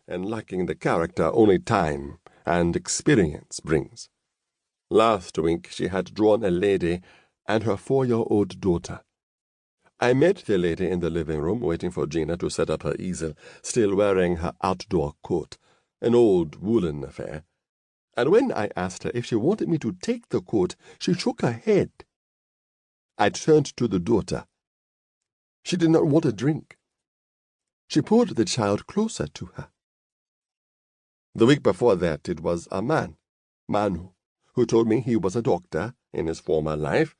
and lacking the character only time and experience brings. Last week she had drawn a lady and her 4-year-old daughter. I met the lady in the living room waiting for Gina to set up her easel, still wearing her outdoor coat, an old woolen affair. And when I asked her if she wanted me to take the coat, she shook her head. I turned to the daughter. She did not want a drink. She pulled the child closer to her. The week before that it was a man, Manu, who told me he was a doctor in his former life.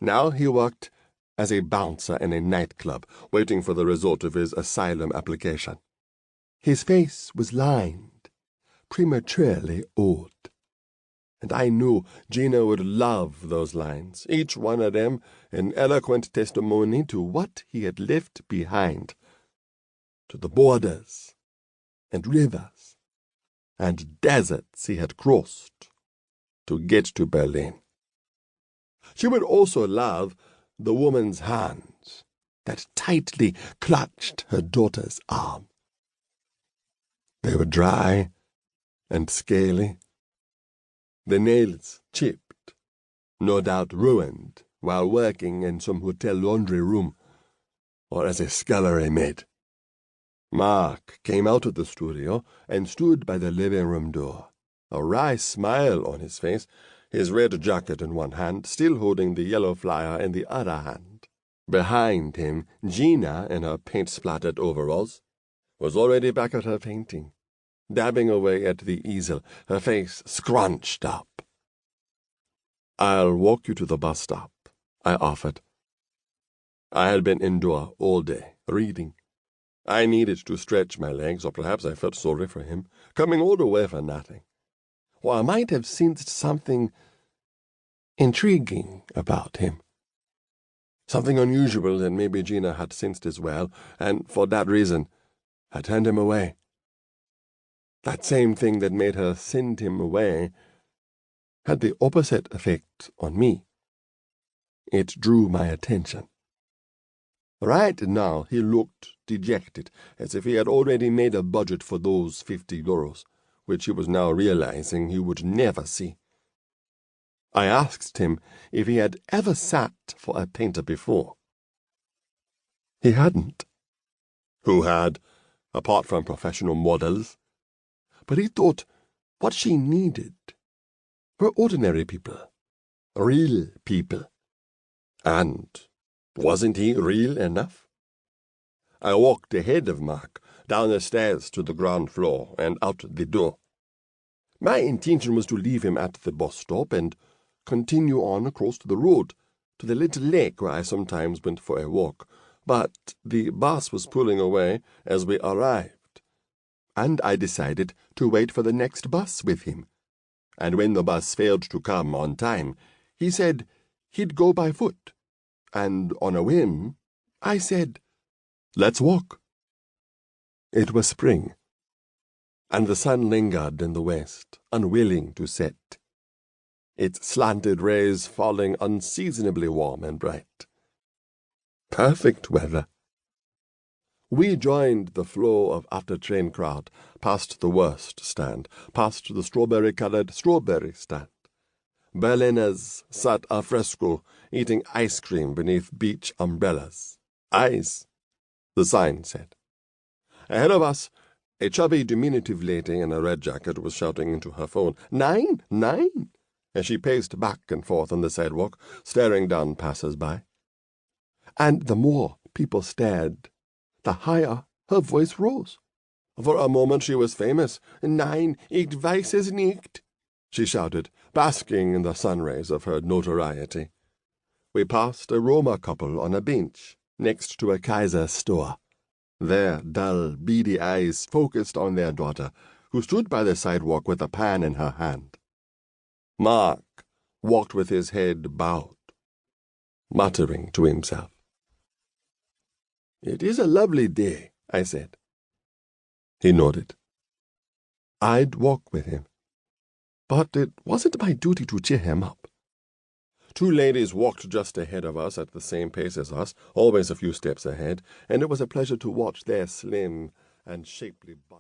Now he worked as a bouncer in a nightclub, waiting for the result of his asylum application. His face was lined, prematurely old. And I knew Gina would love those lines, each one of them an eloquent testimony to what he had left behind, to the borders and rivers and deserts he had crossed to get to Berlin. She would also love the woman's hands that tightly clutched her daughter's arm. They were dry and scaly, the nails chipped, no doubt ruined while working in some hotel laundry room or as a scullery maid. Mark came out of the studio and stood by the living room door, a wry smile on his face, his red jacket in one hand, still holding the yellow flyer in the other hand. Behind him, Gina, in her paint-splattered overalls, was already back at her painting, dabbing away at the easel, her face scrunched up. "I'll walk you to the bus stop," I offered. I had been indoor all day, reading. I needed to stretch my legs, or perhaps I felt sorry for him, coming all the way for nothing. Or I might have sensed something intriguing about him. Something unusual that maybe Gina had sensed as well, and for that reason had turned him away. That same thing that made her send him away had the opposite effect on me. It drew my attention. Right now he looked dejected, as if he had already made a budget for those €50, which he was now realizing he would never see. I asked him if he had ever sat for a painter before. He hadn't. Who had, apart from professional models? But he thought what she needed were ordinary people, real people. And wasn't he real enough? I walked ahead of Mark, down the stairs to the ground floor and out the door. My intention was to leave him at the bus stop and continue on across the road to the little lake where I sometimes went for a walk, but the bus was pulling away as we arrived, and I decided to wait for the next bus with him. And when the bus failed to come on time, he said he'd go by foot, and on a whim, I said, "Let's walk." It was spring, and the sun lingered in the west, unwilling to set, its slanted rays falling unseasonably warm and bright. Perfect weather. We joined the flow of after-train crowd, past the worst stand, past the strawberry-colored strawberry stand. Berliners sat al fresco, eating ice cream beneath beach umbrellas. Ice, the sign said. Ahead of us, a chubby diminutive lady in a red jacket was shouting into her phone, "9, 9!" as she paced back and forth on the sidewalk, staring down passers-by. And the more people stared, the higher her voice rose. For a moment she was famous. "Nein, ich weiß es nicht," she shouted, basking in the sun rays of her notoriety. We passed a Roma couple on a bench next to a Kaiser store, their dull, beady eyes focused on their daughter, who stood by the sidewalk with a pan in her hand. Mark walked with his head bowed, muttering to himself. "It is a lovely day," I said. He nodded. I'd walk with him, but it wasn't my duty to cheer him up. Two ladies walked just ahead of us at the same pace as us, always a few steps ahead, and it was a pleasure to watch their slim and shapely bodies.